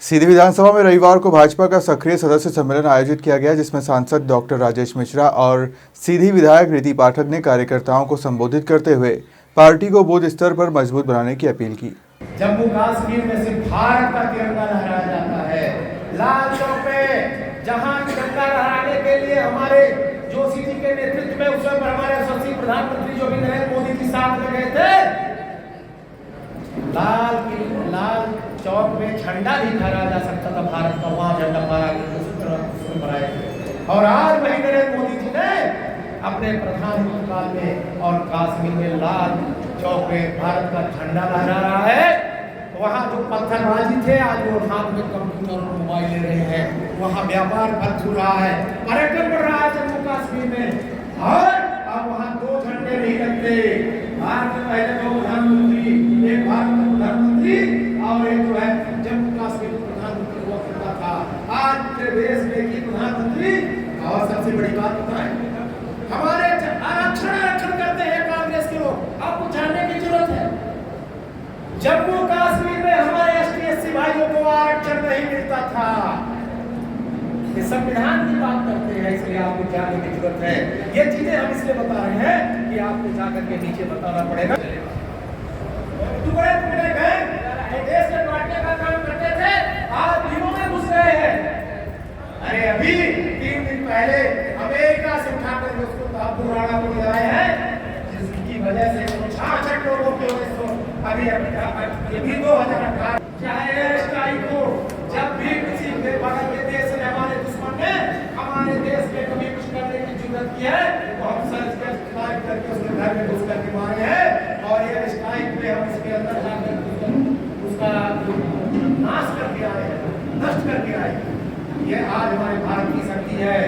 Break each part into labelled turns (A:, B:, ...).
A: सीधी विधानसभा में रविवार को भाजपा का सक्रिय सदस्य सम्मेलन आयोजित किया गया, जिसमें सांसद डॉक्टर राजेश मिश्रा और सीधी विधायक नीति पाठक ने कार्यकर्ताओं को संबोधित करते हुए पार्टी को बूथ स्तर पर मजबूत बनाने की अपील की।
B: जम्मू कश्मीर में सिर्फ भारत का तिरंगा लहराया जाता है। लाल चौक पे जहां तिरंगा लहराने के लिए हमारे जोशी जी के नेतृत्व में उस समय हमारे यशस्वी प्रधानमंत्री जो भी नरेंद्र मोदी जी साथ में गए थे, लाल चौक में झंडा भी फहराया जा सकता था भारत का, वहां झंडा फहराया गया। और आज वही नरेंद्र मोदी जी ने अपने प्रधानमंत्री काल में और कश्मीर में लाल चौक में भारत का झंडा लहरा रहा है। वहां जो पत्थरबाजी थे, आज वो हाथ में कंप्यूटर और मोबाइल ले रहे हैं। वहां व्यापार फल रहा है, पर्यटन बढ़ रहा है जम्मू कश्मीर में। और अब वहां दो झंडे नहीं लगते। भारत में पहले दो प्रधानमंत्री, एक भारत का प्रधानमंत्री और एक जो है जम्मू कश्मीर का प्रधानमंत्री हुआ करता था। आज के देश में की प्रधानमंत्री। और सबसे बड़ी बात बताएं, हमारे आरक्षण करते हैं कांग्रेस के लोग, आपको जानने की जरूरत है। जम्मू कश्मीर में हमारे एसटी/एससी भाइयों को आरक्षण नहीं मिलता था। ये संविधान की बात करते हैं, इसलिए आपको जानने की जरूरत है। ये चीजें हम इसलिए बता रहे हैं कि आपको जाकर के नीचे बताना पड़ेगा। देश के बांटने का काम करते थे, आज दिनों में घुस गए हैं। अरे अभी 3 दिन पहले अमेरिका से उठाकर उसको बुराड़ा को ले आए हैं, जिसकी वजह से 66 लोगों के अभी ये भी 2018 चाहे स्ट्राइक हो, जब भी किसी बगल के देश ने, हमारे दुश्मन ने हमारे देश में कभी कुछ करने की जरूरत की है तो हम स्ट्राइक करके उसके घर में घुस करके मारे हैं। और ये स्ट्राइक पे हम इसके अंदर जाकर उसका नाश करके आए हैं, नष्ट करके आए हैं। ये आज हमारे भारत की शक्ति है।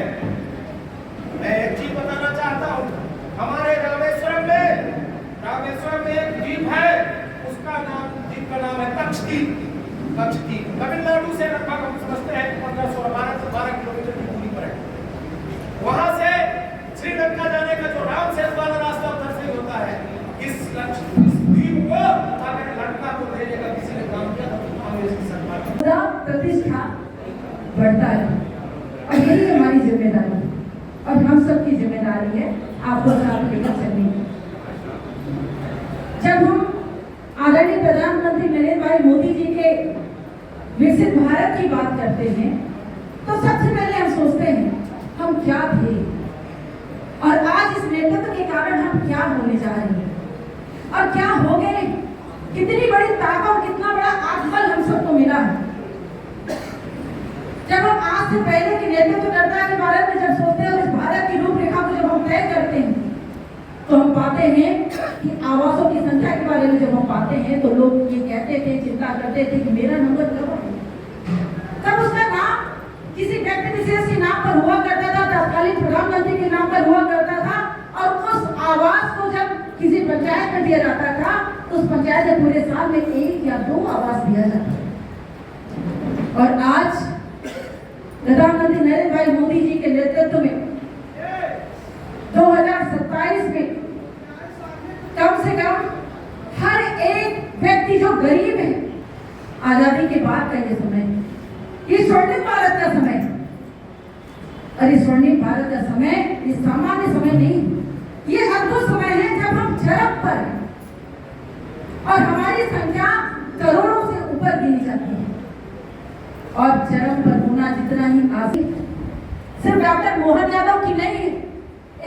B: मैं एक चीज बताना चाहता हूँ, हमारे रामेश्वरम में एक द्वीप है, उसका द्वीप का नाम है तक्षद्वीप। तमिलनाडु से लगभग हम समझते हैं 15-12 किलोमीटर की दूरी पर है। वहां से श्रीलंका जाने का जो राम सेतु वाला रास्ता उधर से होता है। इस द्वीप को अगर लड़का को देने का किसी ने काम किया तो कांग्रेस की सरकार
C: प्रतिष्ठा बढ़ता है और यही हमारी जिम्मेदारी और हम सबकी जिम्मेदारी है आपको साथ लेकर चलने की। जब हम आदरणीय प्रधानमंत्री नरेंद्र भाई मोदी जी के विकसित भारत की बात करते हैं तो सबसे पहले हम सोचते हैं हम क्या थे और आज इस नेतृत्व के कारण हम क्या होने जा रहे हैं और क्या हो गए। कितनी बड़ी ताकत, कितना बड़ा आत्मबल हम सबको मिला है। जब हम आज से पहले के नेतृत्व करता के बारे में जब सोचते हैं और इस भारत की रूपरेखा को जब हम तय करते हैं तो हम पाते हैं कि आवासों की संख्या के बारे में जब हम पाते हैं तो लोग ये कहते थे, चिंता करते थे कि मेरा नंबर कब है। तब उसका नाम किसी व्यक्ति विशेष के नाम पर हुआ करता था, तत्कालीन प्रधानमंत्री के नाम पर हुआ करता था। और उस आवास को जब किसी पंचायत में दिया जाता था तो उस पंचायत में पूरे साल में 1 या 2 आवास दिया जाता था। और आज प्रधानमंत्री नरेंद्र भाई मोदी जी के नेतृत्व में 2027 में कम से कम हर एक व्यक्ति जो गरीब है, आजादी के बाद का ये समय, ये स्वर्णिम भारत का समय, और इस स्वर्णिम भारत का समय ये सामान्य समय नहीं, ये अद्भुत समय है जब हम चरम पर हैं और हमारी संख्या करोड़ों से ऊपर गिनी जाती है। और चरम पर होना जितना ही आसान, सिर्फ डॉक्टर मोहन यादव की नहीं,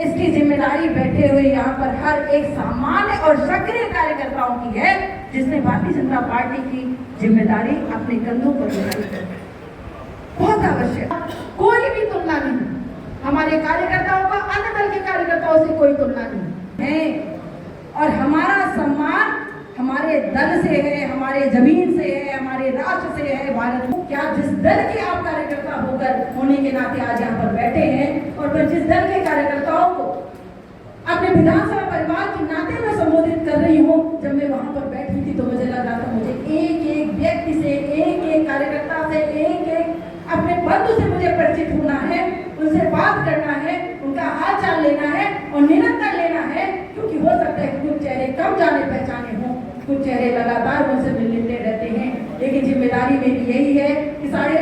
C: इसकी जिम्मेदारी बैठे हुए यहाँ पर हर एक सामान्य और सक्रिय कार्यकर्ताओं की है, जिसने भारतीय जनता पार्टी की जिम्मेदारी अपने कंधों पर उठाई है। बहुत आवश्यक, कोई भी तुलना नहीं, हमारे कार्यकर्ताओं का अन्य दल के कार्यकर्ताओं से कोई तुलना नहीं है। और हमारा सम्मान हमारे दल से है, हमारे जमीन से है, हमारे राष्ट्र से है, भारत को। क्या जिस दल के आप कार्यकर्ता होकर होने के नाते आज यहाँ पर बैठे हैं और मैं जिस दल के कार्यकर्ताओं को अपने विधानसभा परिवार के नाते में संबोधित कर रही हूँ, जब मैं वहां पर बैठी थी तो मुझे लग रहा था मुझे एक एक व्यक्ति से, एक एक कार्यकर्ता से, एक एक अपने बंधु से मुझे परिचित होना है, उनसे बात करना है, उनका हाल चाल लेना है और निरंतर लेना है। क्योंकि हो सकता है कुछ चेहरे कम जाने पहचाने हों, कुछ चेहरे लगातार मुझसे मिलते रहते हैं, लेकिन जिम्मेदारी मेरी यही है